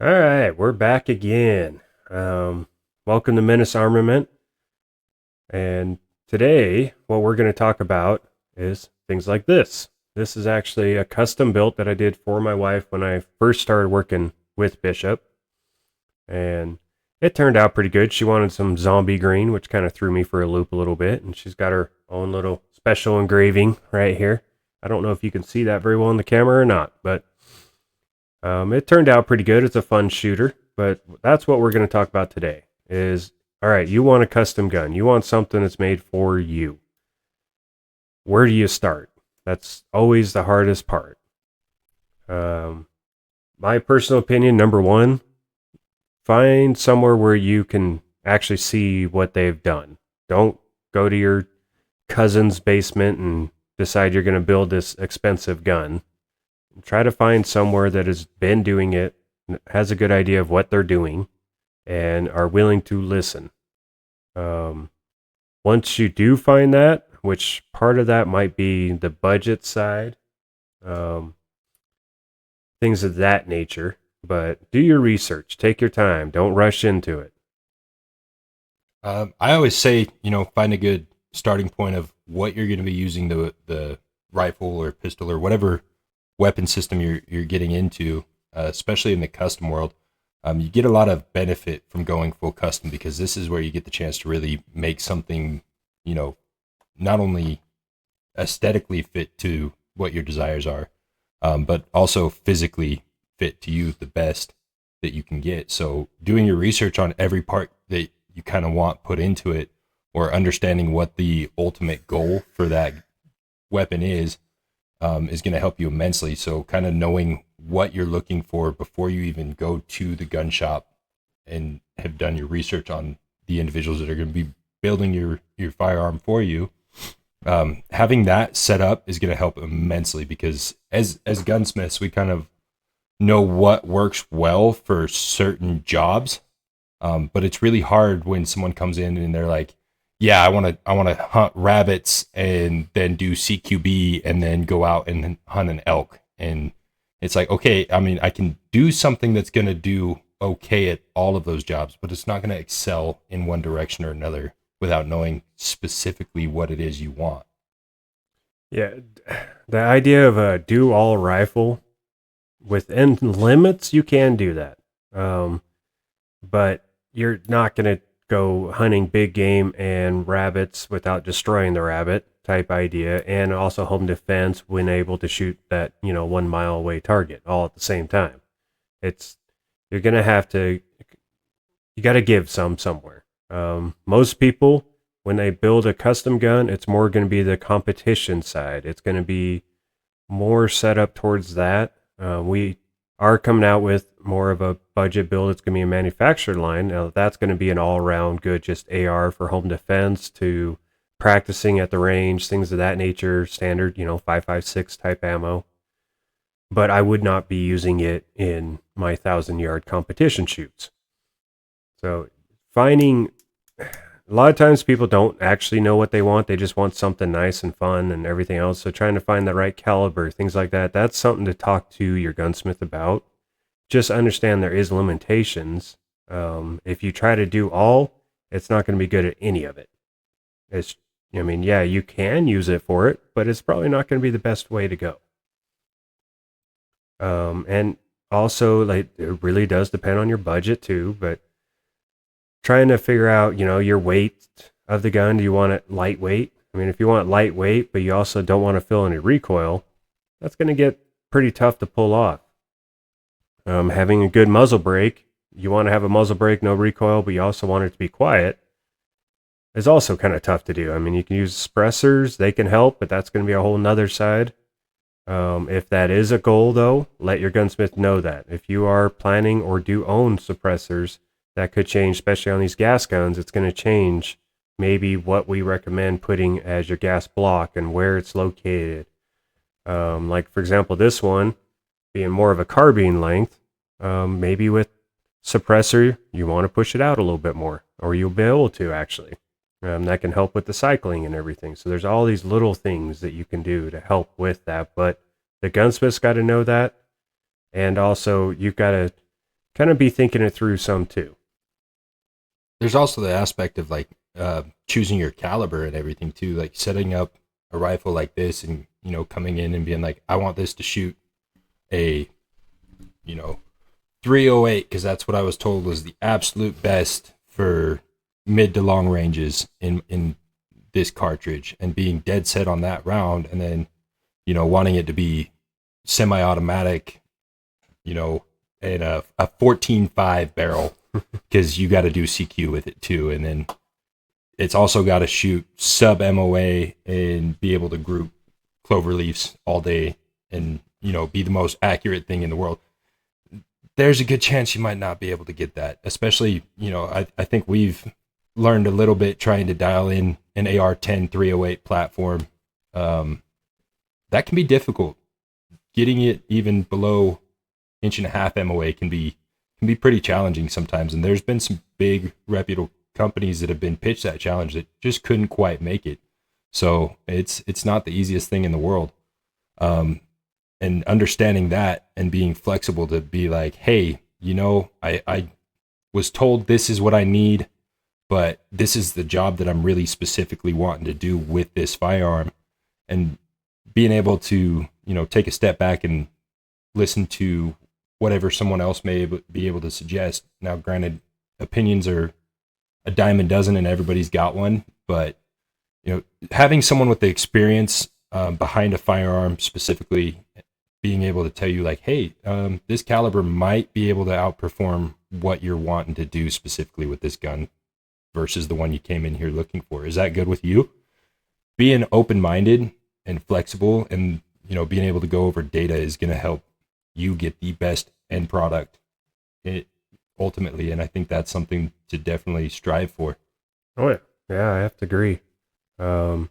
All right, we're back again. Welcome to Menace Armament. And today, what we're going to talk about is things like this. This is actually a custom built that I did for my wife when I first started working with Bishop. And it turned out pretty good. She wanted some zombie green, which kind of threw me for a loop a little bit. And she's got her own little special engraving right here. I don't know if you can see that very well in the camera or not, but it turned out pretty good. It's a fun shooter, but that's what we're going to talk about today. Is all right. You want a custom gun. You want something that's made for you. Where do you start? That's always the hardest part. Um, my personal opinion, number one, find somewhere where you can actually see what they've done. Don't go to your cousin's basement and decide you're going to build this expensive gun. Try to find somewhere that has been doing it, has a good idea of what they're doing, and are willing to listen. Um, Once you do find that, which part of that might be the budget side, um, things of that nature, but do your research, take your time, don't rush into it. I always say, find a good starting point of what you're going to be using the rifle or pistol or whatever weapon system you're getting into, especially in the custom world. You get a lot of benefit from going full custom because this is where you get the chance to really make something, you know, not only aesthetically fit to what your desires are, but also physically fit to you the best that you can get. So doing your research on every part that you kind of want put into it, or understanding what the ultimate goal for that weapon is going to help you immensely. So kind of knowing what you're looking for before you even go to the gun shop and have done your research on the individuals that are going to be building your firearm for you. Having that set up is going to help immensely because as gunsmiths, we kind of know what works well for certain jobs. But it's really hard when someone comes in and they're like, yeah, I want to hunt rabbits and then do CQB and then go out and hunt an elk. And it's like, okay, I mean, I can do something that's going to do okay at all of those jobs, but it's not going to excel in one direction or another without knowing specifically what it is you want. Yeah, the idea of a do all rifle within limits, you can do that. But you're not going to go hunting big game and rabbits without destroying the rabbit type idea, and also home defense when able to shoot that 1 mile away target all at the same time. It's you're going to have to you got to give some somewhere. Most people, when they build a custom gun, it's more going to be the competition side. It's going to be more set up towards that. We are coming out with more of a budget build. It's going to be a manufactured line. Now, that's going to be an all around good, just AR for home defense to practicing at the range, things of that nature, standard, 5.56 type ammo. But I would not be using it in my 1,000 yard competition shoots. So finding a lot of times people don't actually know what they want. They just want something nice and fun and everything else. So trying to find the right caliber, things like that, that's something to talk to your gunsmith about. Just understand there is limitations. If you try to do all, it's not going to be good at any of it. It's, I mean, yeah, you can use it for it, but it's probably not going to be the best way to go. And also, like, it really does depend on your budget too, but trying to figure out, your weight of the gun. Do you want it lightweight? I mean, if you want lightweight, but you also don't want to feel any recoil, that's going to get pretty tough to pull off. Having a good muzzle brake, you want to have a muzzle brake, no recoil, but you also want it to be quiet, is also kind of tough to do. I mean, you can use suppressors, they can help, but that's going to be a whole nother side. If that is a goal, though, let your gunsmith know that. If you are planning or do own suppressors, that could change, especially on these gas guns. It's going to change maybe what we recommend putting as your gas block and where it's located. Like, for example, this one being more of a carbine length, maybe with suppressor, you want to push it out a little bit more, or you'll be able to actually. That can help with the cycling and everything. So there's all these little things that you can do to help with that. But the gunsmith's got to know that. And also, you've got to kind of be thinking it through some too. There's also the aspect of like choosing your caliber and everything too, like setting up a rifle like this and, you know, coming in and being like, I want this to shoot a, you know, 308, because that's what I was told was the absolute best for mid to long ranges in this cartridge, and being dead set on that round, and then, you know, wanting it to be semi-automatic, you know, and a 14.5 barrel, because you got to do CQ with it too, and then it's also got to shoot sub MOA and be able to group clover leaves all day, and, you know, be the most accurate thing in the world. There's a good chance you might not be able to get that, especially, you know, I think we've learned a little bit trying to dial in an AR-10 308 platform. That can be difficult. Getting it even below 1.5 MOA can be pretty challenging sometimes. And there's been some big reputable companies that have been pitched that challenge that just couldn't quite make it. So it's not the easiest thing in the world. And understanding that and being flexible to be like, hey, you know, I was told this is what I need, but this is the job that I'm really specifically wanting to do with this firearm. And being able to, you know, take a step back and listen to whatever someone else may be able to suggest. Now, granted, opinions are a dime a dozen and everybody's got one, but, you know, having someone with the experience behind a firearm specifically, being able to tell you like, hey, this caliber might be able to outperform what you're wanting to do specifically with this gun versus the one you came in here looking for. Is that good with you? Being open-minded and flexible, and, you know, being able to go over data is going to help you get the best end product ultimately. And I think that's something to definitely strive for. Oh yeah. Yeah, I have to agree. Come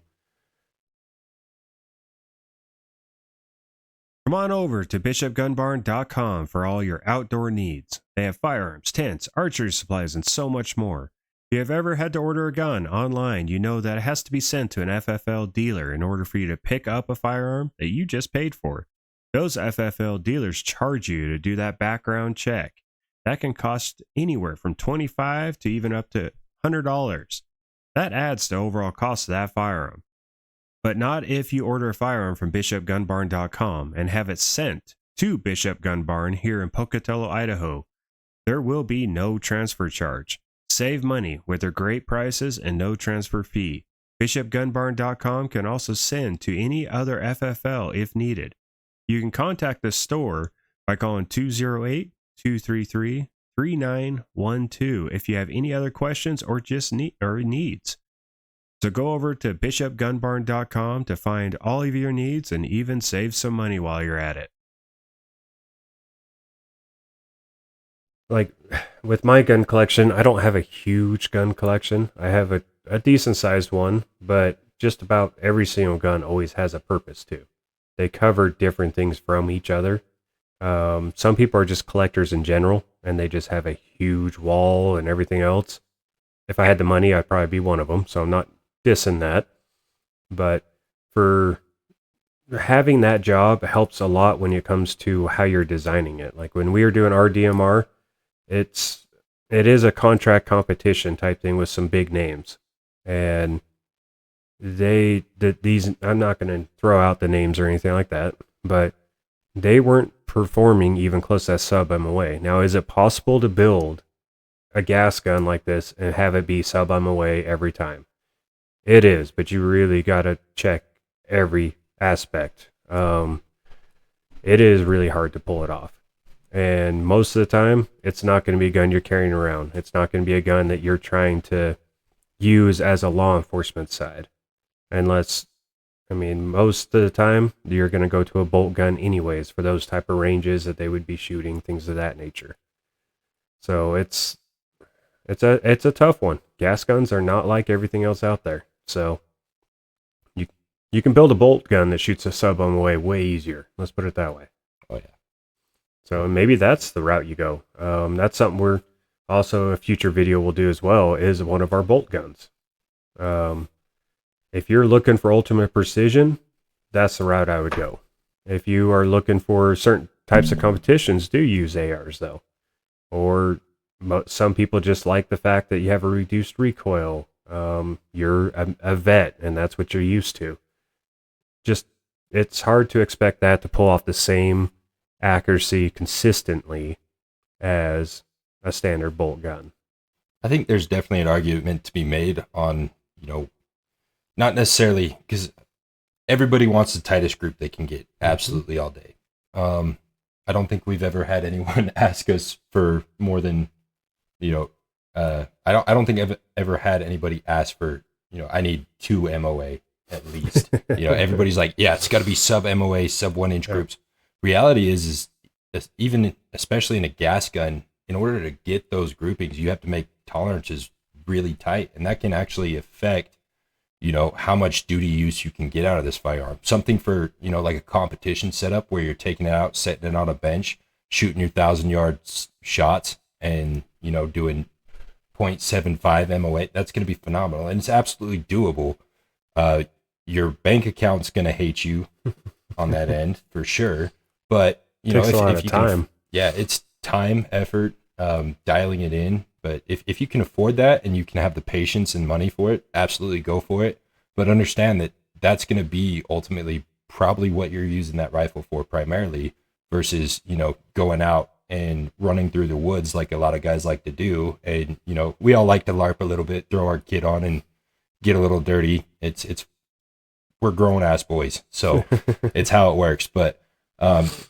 on over to bishopgunbarn.com for all your outdoor needs. They have firearms, tents, archery supplies, and so much more. If you have ever had to order a gun online, you know that it has to be sent to an FFL dealer in order for you to pick up a firearm that you just paid for. Those FFL dealers charge you to do that background check. That can cost anywhere from $25 to even up to $100. That adds to the overall cost of that firearm. But not if you order a firearm from bishopgunbarn.com and have it sent to Bishop Gun Barn here in Pocatello, Idaho. There will be no transfer charge. Save money with their great prices and no transfer fee. BishopGunbarn.com can also send to any other FFL if needed. You can contact the store by calling 208-233-3912 if you have any other questions or just needs. So go over to bishopgunbarn.com to find all of your needs and even save some money while you're at it. Like with my gun collection, I don't have a huge gun collection. I have a decent sized one, but just about every single gun always has a purpose too. They cover different things from each other. Some people are just collectors in general, and they just have a huge wall and everything else. If I had the money, I'd probably be one of them, so I'm not dissing that. But for having that job helps a lot when it comes to how you're designing it. Like when we were doing our DMR, it is a contract competition type thing with some big names, and these I'm not going to throw out the names or anything like that, but they weren't performing even close to that sub MOA. Now, is it possible to build a gas gun like this and have it be sub MOA every time? It is, but you really got to check every aspect. It is really hard to pull it off. And most of the time, it's not going to be a gun you're carrying around. It's not going to be a gun that you're trying to use as a law enforcement side. Most of the time, you're going to go to a bolt gun anyways for those type of ranges that they would be shooting, things of that nature. So it's a tough one. Gas guns are not like everything else out there. So you can build a bolt gun that shoots a sub MOA way easier. Let's put it that way. Oh yeah. So maybe that's the route you go. That's something we're also a future video we'll do as well, is one of our bolt guns. If you're looking for ultimate precision, that's the route I would go. If you are looking for certain types of competitions, do use ARs though. or some people just like the fact that you have a reduced recoil. You're a vet, and that's what you're used to. Just it's hard to expect that to pull off the same accuracy consistently as a standard bolt gun. I think there's definitely an argument to be made on, not necessarily because everybody wants the tightest group they can get absolutely all day. I don't think we've ever had anyone ask us for more than, I don't think I've ever had anybody ask for, I need 2 MOA at least. Everybody's like, yeah, it's got to be sub MOA, sub 1 inch groups. Reality is even especially in a gas gun, in order to get those groupings, you have to make tolerances really tight, and that can actually affect how much duty use you can get out of this firearm. Something for like a competition setup where you're taking it out, setting it on a bench, shooting your 1,000-yard shots, and doing 0.75 MOA. That's going to be phenomenal, and it's absolutely doable. Your bank account's going to hate you on that end for sure, but Takes a lot of you time. it's time, effort, dialing it in. But if you can afford that and you can have the patience and money for it, absolutely go for it. But understand that that's going to be ultimately probably what you're using that rifle for primarily versus, going out and running through the woods like a lot of guys like to do. And, we all like to LARP a little bit, throw our kit on and get a little dirty. We're grown ass boys. So it's how it works. But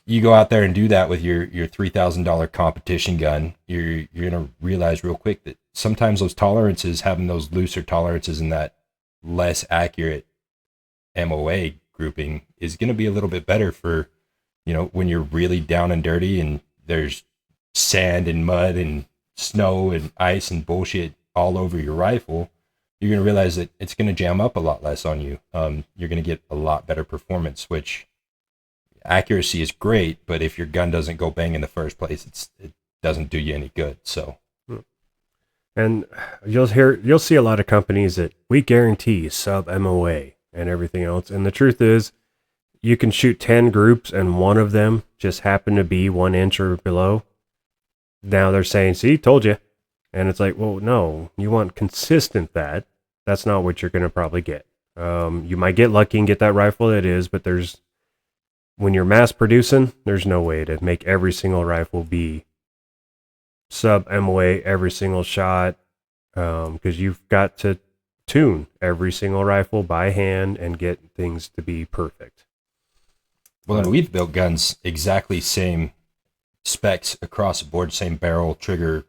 you go out there and do that with your $3,000 competition gun, you're gonna realize real quick that sometimes those tolerances, having those looser tolerances in that less accurate MOA grouping, is gonna be a little bit better for when you're really down and dirty and there's sand and mud and snow and ice and bullshit all over your rifle. You're gonna realize that it's gonna jam up a lot less on you. You're gonna get a lot better performance, which accuracy is great, but if your gun doesn't go bang in the first place, it doesn't do you any good. So, and you'll see a lot of companies that we guarantee sub MOA and everything else. And the truth is, you can shoot 10 groups and one of them just happen to be 1 inch or below. Now they're saying, "See, told you," and it's like, well, no, you want consistent. That's not what you're going to probably get. You might get lucky and get that rifle that is, but when you're mass producing, there's no way to make every single rifle be sub MOA every single shot, because you've got to tune every single rifle by hand and get things to be perfect. Well, and we've built guns exactly same specs across the board, same barrel, trigger,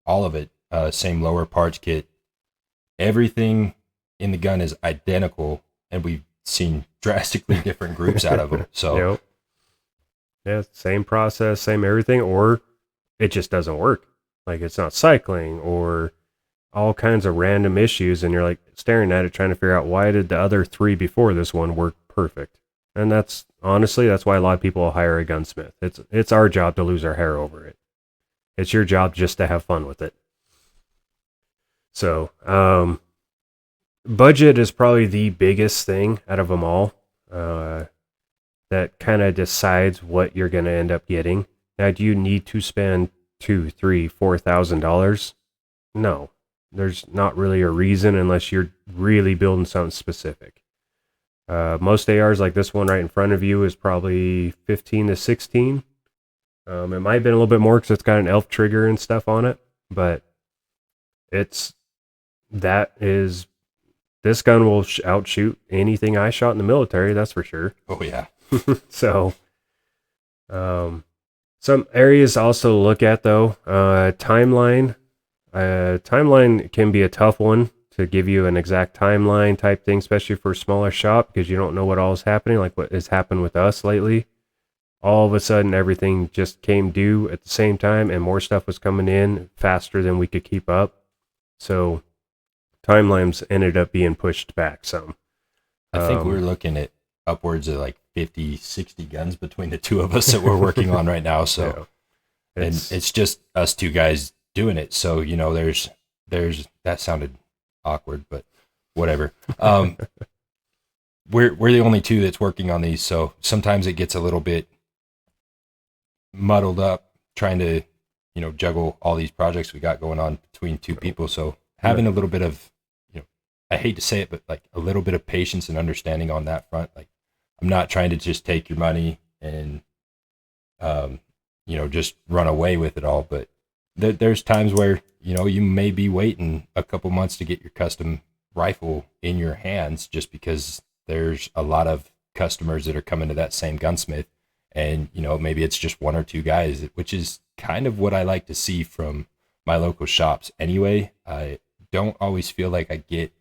all of it, same lower parts kit. Everything in the gun is identical, and we've seen drastically different groups out of them. So, Yep. Yeah, same process, same everything, or it just doesn't work. Like it's not cycling, or all kinds of random issues, and you're like staring at it, trying to figure out why did the other 3 before this one work perfect. And that's honestly, that's why a lot of people will hire a gunsmith. It's our job to lose our hair over it. It's your job just to have fun with it. So, budget is probably the biggest thing out of them all. That kind of decides what you're going to end up getting. Now, do you need to spend $2,000, $3,000, $4,000? No, there's not really a reason unless you're really building something specific. Most ARs like this one right in front of you is probably 15 to 16. It might have been a little bit more because it's got an elf trigger and stuff on it, but this gun will outshoot anything I shot in the military, that's for sure. oh yeah. So, some areas also to look at though. Timeline. Timeline can be a tough one to give you an exact timeline type thing, especially for a smaller shop, because you don't know what all is happening, like what has happened with us lately. All of a sudden, everything just came due at the same time, and more stuff was coming in faster than we could keep up. So, timelines ended up being pushed back some. I think we're looking at upwards of like 50, 60 guns between the two of us that we're working on right now. So, yeah, it's just us two guys doing it. So, there's that sounded awkward, but whatever. We're the only two that's working on these. So sometimes it gets a little bit muddled up trying to juggle all these projects we got going on between two people. So Right. having a little bit of, I hate to say it, but like a little bit of patience and understanding on that front. Like, I'm not trying to just take your money and, um, just run away with it all. But there's times where, you may be waiting a couple months to get your custom rifle in your hands just because there's a lot of customers that are coming to that same gunsmith. And, maybe it's just one or two guys, which is kind of what I like to see from my local shops anyway. I don't always feel like I get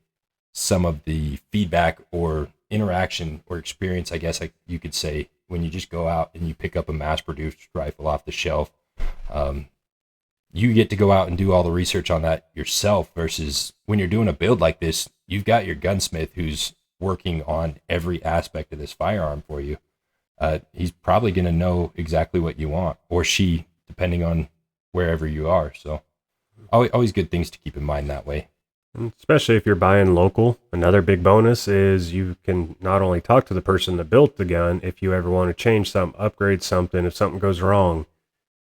some of the feedback or interaction or experience, I guess you could say, when you just go out and you pick up a mass produced rifle off the shelf. Um, you get to go out and do all the research on that yourself versus when you're doing a build like this, you've got your gunsmith who's working on every aspect of this firearm for you. He's probably going to know exactly what you want, or she, depending on wherever you are. So always good things to keep in mind that way. And especially if you're buying local, another big bonus is you can not only talk to the person that built the gun, if you ever want to change something, upgrade something, if something goes wrong,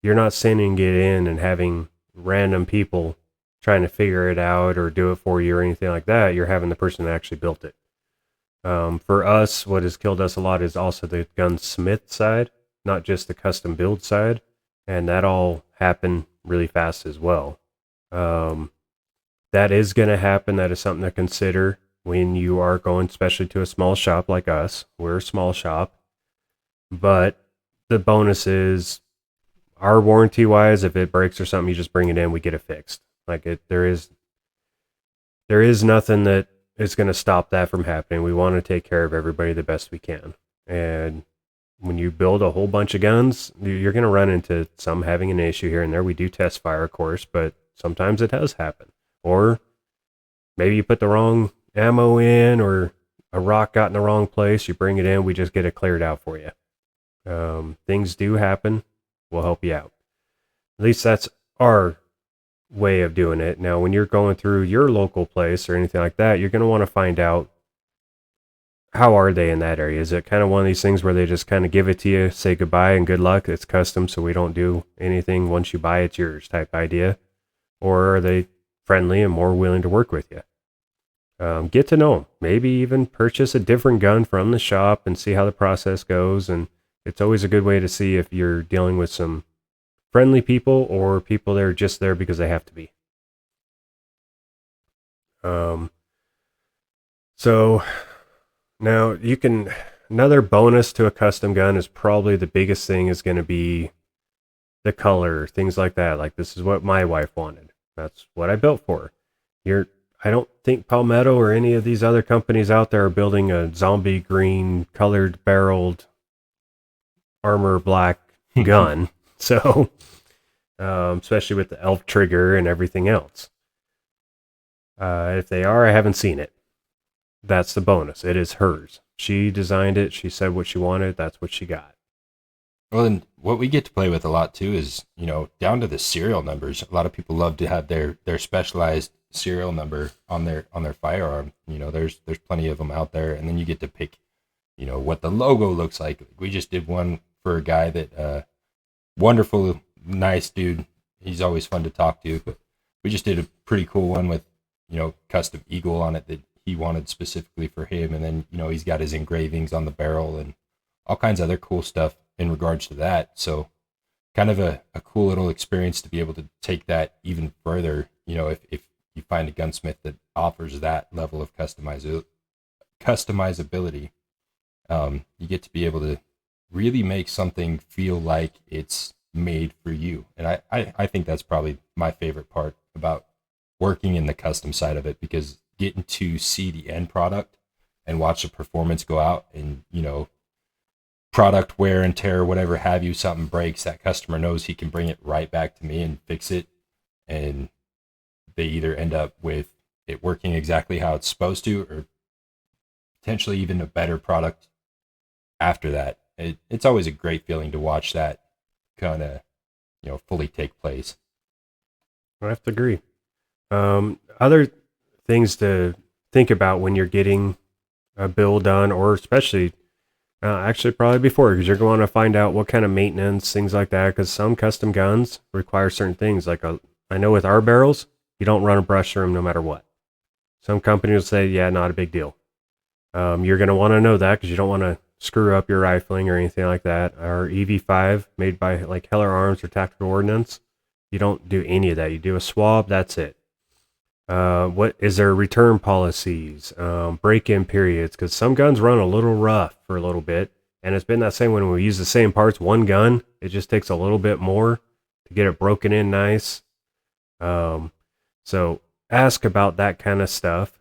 you're not sending it in and having random people trying to figure it out or do it for you or anything like that. You're having the person that actually built it. For us, what has killed us a lot is also the gunsmith side, not just the custom build side. And that all happened really fast as well. Um, that is going to happen. That is something to consider when you are going, especially to a small shop like us. We're a small shop. But the bonus is our warranty wise, if it breaks or something, you just bring it in, we get it fixed. There is nothing that is going to stop that from happening. We want to take care of everybody the best we can. And when you build a whole bunch of guns, you're going to run into some having an issue here and there. We do test fire, of course, but sometimes it does happen. Or maybe you put the wrong ammo in, or a rock got in the wrong place. You bring it in, we just get it cleared out for you. Things do happen. We'll help you out. At least that's our way of doing it. Now, when you're going through your local place or anything like that, you're going to want to find out, how are they in that area? Is it kind of one of these things where they just kind of give it to you, say goodbye and good luck? It's custom, so we don't do anything. Once you buy it's yours type idea. Or are they friendly and more willing to work with you? Get to know them. Maybe even purchase a different gun from the shop and see how the process goes. And it's always a good way to see if you're dealing with some friendly people or people that are just there because they have to be. So now another bonus to a custom gun is probably the biggest thing is going to be the color, things like that. Like, this is what my wife wanted. That's what I built for her. I don't think Palmetto or any of these other companies out there are building a zombie green colored barreled armor black gun. So, especially with the elf trigger and everything else. If they are, I haven't seen it. That's the bonus. It is hers. She designed it. She said what she wanted. That's what she got. Well, and what we get to play with a lot too is, down to the serial numbers. A lot of people love to have their specialized serial number on their firearm. There's plenty of them out there, and then you get to pick, what the logo looks like. We just did one for a guy that wonderful, nice dude. He's always fun to talk to. But we just did a pretty cool one with, custom eagle on it that he wanted specifically for him, and then he's got his engravings on the barrel and all kinds of other cool stuff in regards to that. So kind of a cool little experience to be able to take that even further, if you find a gunsmith that offers that level of customizability. You get to be able to really make something feel like it's made for you. And I think that's probably my favorite part about working in the custom side of it, because getting to see the end product and watch the performance go out, and product wear and tear, whatever have you, something breaks, that customer knows he can bring it right back to me and fix it, and they either end up with it working exactly how it's supposed to, or potentially even a better product after that. It's always a great feeling to watch that kind of fully take place. I have to agree. Other things to think about when you're getting a build done, or especially Actually, probably before, because you're going to find out what kind of maintenance, things like that. Because some custom guns require certain things. I know with our barrels, you don't run a brush through them no matter what. Some companies will say, yeah, not a big deal. You're going to want to know that because you don't want to screw up your rifling or anything like that. Our EV5 made by like Heller Arms or Tactical Ordnance, you don't do any of that. You do a swab, that's it. What is there return policies, break-in periods? Because some guns run a little rough for a little bit, and it's been that same when we use the same parts. One gun, it just takes a little bit more to get it broken in nice. So ask about that kind of stuff.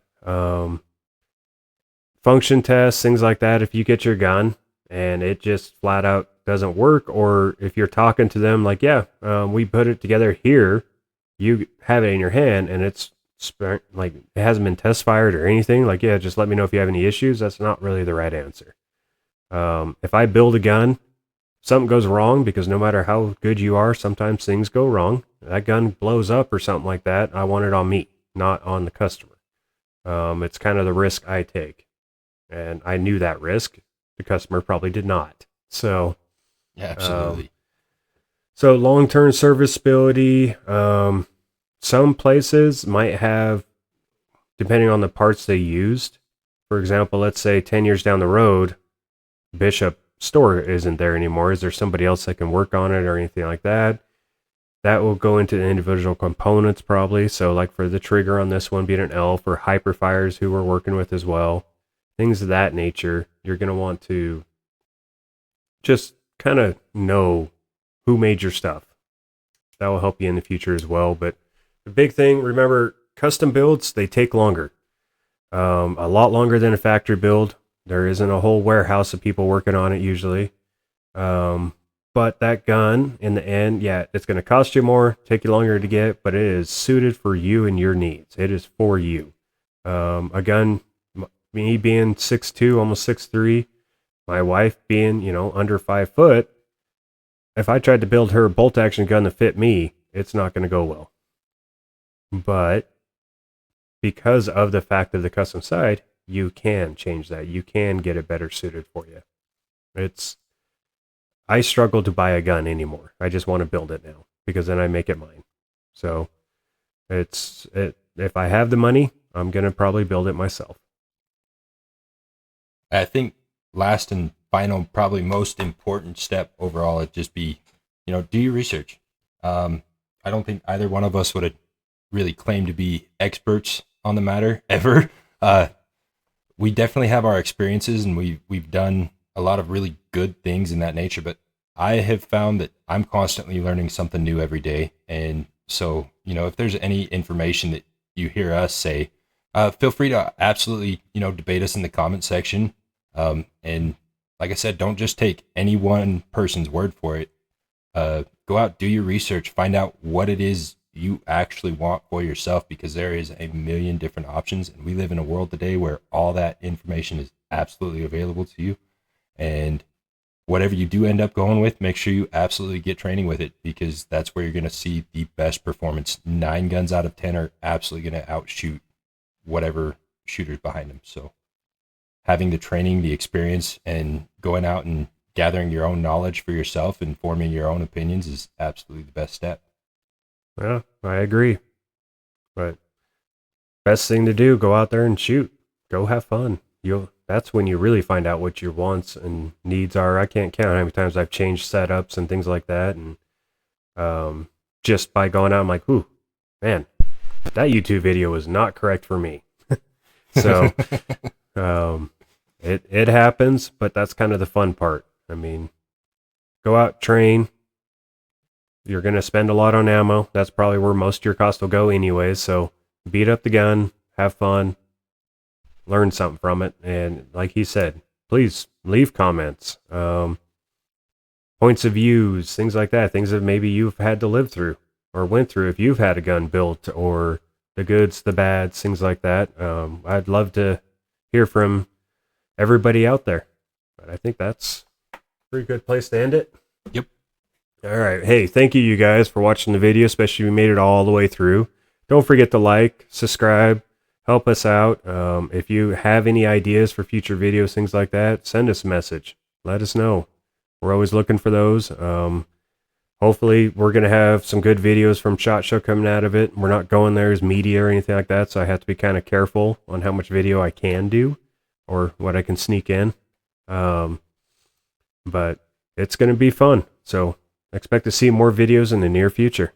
Function tests, things like that. If you get your gun and it just flat out doesn't work, or if you're talking to them like, yeah, we put it together here, you have it in your hand and it's like it hasn't been test fired or anything, like, yeah, just let me know if you have any issues. That's not really the right answer. If I build a gun, something goes wrong, because no matter how good you are, sometimes things go wrong. That gun blows up or something like that. I want it on me, not on the customer. It's kind of the risk I take, and I knew that risk. The customer probably did not. So, Yeah, absolutely. So long-term serviceability. Some places might have, depending on the parts they used. For example, let's say 10 years down the road, Bishop store isn't there anymore. Is there somebody else that can work on it or anything like that? That will go into the individual components probably. So like for the trigger on this one being an L, for hyperfires who we're working with as well, things of that nature, you're going to want to just kind of know who made your stuff. That will help you in the future as well. But the big thing, remember, custom builds, they take longer. A lot longer than a factory build. There isn't a whole warehouse of people working on it usually. But that gun, in the end, yeah, it's going to cost you more, take you longer to get, but it is suited for you and your needs. It is for you. A gun, me being 6'2", almost 6'3", my wife being, under 5 foot, if I tried to build her a bolt action gun to fit me, it's not going to go well. But because of the fact of the custom side, you can change that. You can get it better suited for you. I struggle to buy a gun anymore. I just want to build it now because then I make it mine. So if I have the money, I'm going to probably build it myself. I think last and final, probably most important step overall would just be, do your research. I don't think either one of us would have really claimed to be experts on the matter ever. We definitely have our experiences and we've done a lot of really good things in that nature, but I have found that I'm constantly learning something new every day. And so, if there's any information that you hear us say, feel free to absolutely, debate us in the comment section. And like I said, don't just take any one person's word for it. Go out, do your research, find out what it is you actually want for yourself, because there is a million different options. And we live in a world today where all that information is absolutely available to you. And whatever you do end up going with, make sure you absolutely get training with it, because that's where you're going to see the best performance. 9 guns out of 10 are absolutely going to outshoot whatever shooters behind them. So having the training, the experience, and going out and gathering your own knowledge for yourself and forming your own opinions is absolutely the best step. Yeah, I agree. But best thing to do, go out there and shoot. Go have fun. That's when you really find out what your wants and needs are. I can't count how many times I've changed setups and things like that. And just by going out, I'm like, ooh, man, that YouTube video was not correct for me. So it happens, but that's kind of the fun part. I mean, go out, train. You're going to spend a lot on ammo. That's probably where most of your cost will go anyways. So beat up the gun, have fun, learn something from it. And like he said, please leave comments, points of views, things like that, things that maybe you've had to live through or went through if you've had a gun built, or the goods, the bads, things like that. I'd love to hear from everybody out there. But I think that's a pretty good place to end it. Yep. All right. Hey, thank you guys for watching the video, especially if you made it all the way through. Don't forget to like, subscribe, help us out. If you have any ideas for future videos, things like that, send us a message. let us know. We're always looking for those. Hopefully, we're going to have some good videos from SHOT Show coming out of it. We're not going there as media or anything like that, so I have to be kind of careful on how much video I can do or what I can sneak in. But it's going to be fun. So expect to see more videos in the near future.